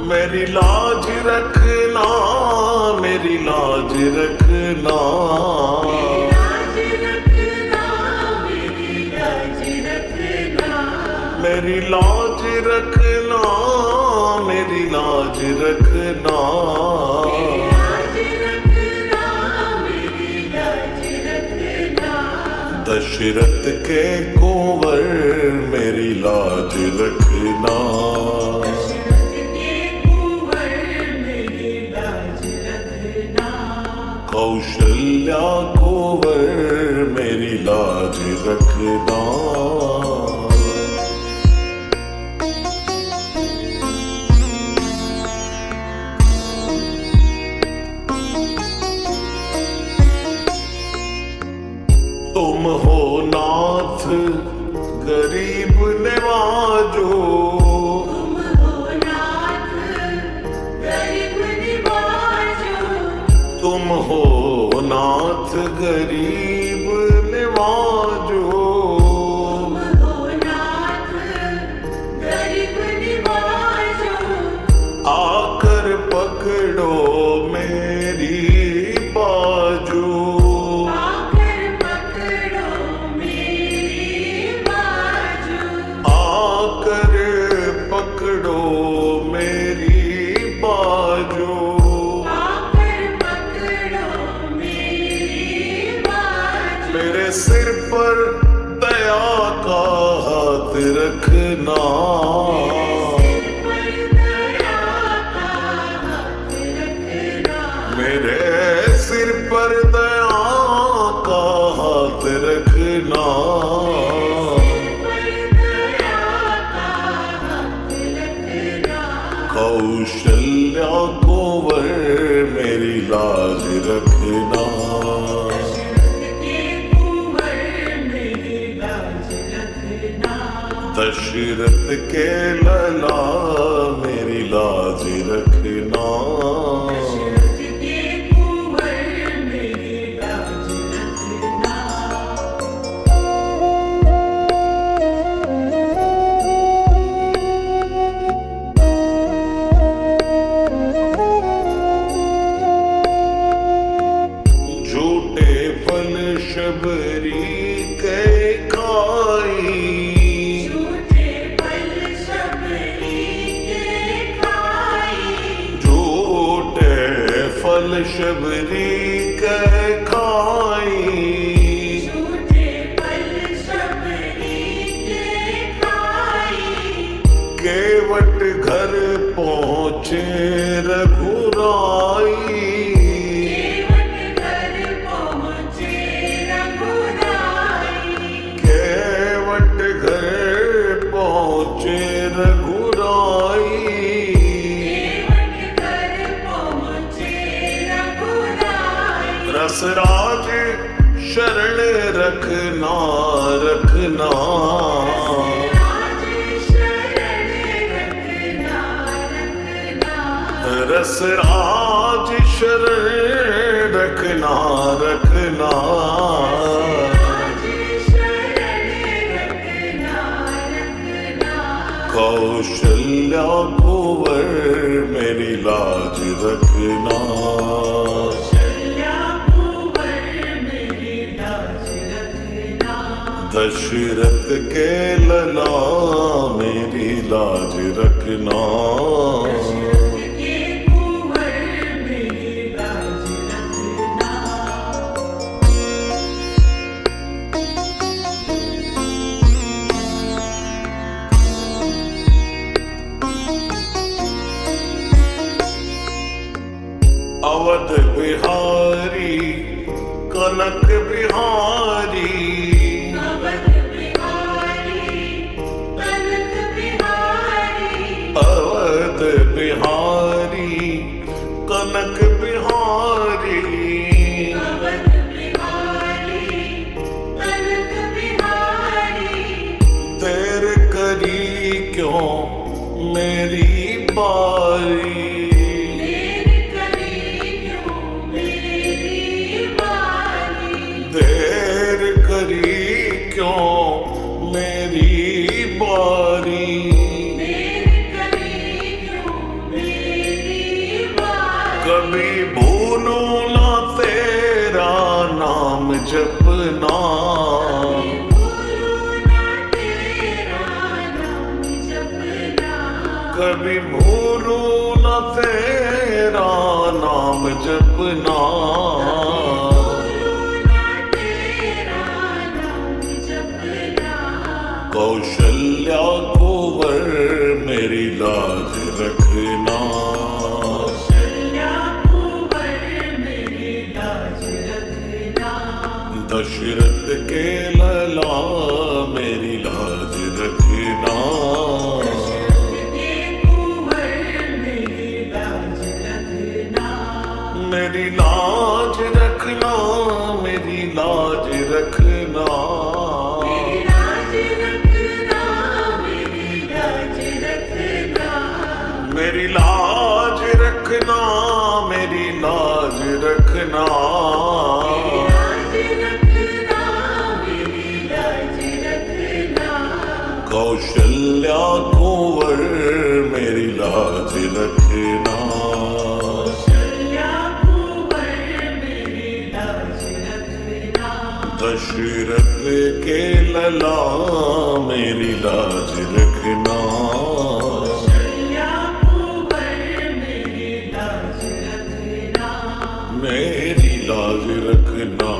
मेरी लाज रखना, मेरी लाज रखना, मेरी लाज रखना, मेरी लाज रखना, दशरथ के कुंवर मेरी लाज रखना, कौशल्या कुंवर मेरी लाज रखना, तुम हो नाथ गरीब नवाजो, तुम हो नाथ गरीब नवाजो, तुम हो नाथ गरीब नवाजो, तुम हो नाथ गरीब नवाजो, आकर पकड़ो मेरी बाजू, पकड़ो मेरी बाजू, आकर पकड़ो मेरी बाजू, मेरे सिर पर दया का हाथ रखना, मेरे सिर पर दया का हाथ रखना, कौशल्या कुंवर मेरी लाज रखना, दशरथ के लला मेरी लाज रखना, शबरी के खाई, झूठे फल शबरी के खाई, झूठे फल शबरी के खाई, झूठे फल शबरी के खाई, केवट घर पहुँचे रघुराई, रसराज शरण रखना, रखना, रसराज शरण रखना, रखना, कौशल्या कुंवर मेरी लाज रखना, दशरथ के लला मेरी लाज रखना, अवध बिहारी कनक बिहारी, अवध बिहारी कनक बिहारी, अवध बिहारी कनक बिहारी, अवध बिहारी कनक बिहारी, देर करी क्यों मेरी बारी, देर करी क्यों मेरी बारी, देर करी क्यों मेरी जपना, भूलूं ना तेरा नाम जपना, कभी भूलूं न तेरा नाम जपना। भूलूं ना तेरा नाम जपना, कौशल्या कुंवर मेरी लाज रखना, कौशल्या कुंवर मेरी लाज रखना, दशरथ के लला मेरी लाज रखना, दशरथ के कुंवर मेरी लाज रखना, मेरी लाज रखना, मेरी लाज रखना, मेरी लाज रखना, मेरी लाज रखना, मेरी लाज रखना, मेरी लाज रखना। मेरी लाज रखना, मेरी लाज रखना, कौशल्या कुंवर मेरी लाज रखना, कौशल्या कुंवर मेरी लाज रखना, दशरथ के लला मेरी लाज रखना, कौशल्या कुंवर मेरी लाज रखना, मेरी लाज रखना।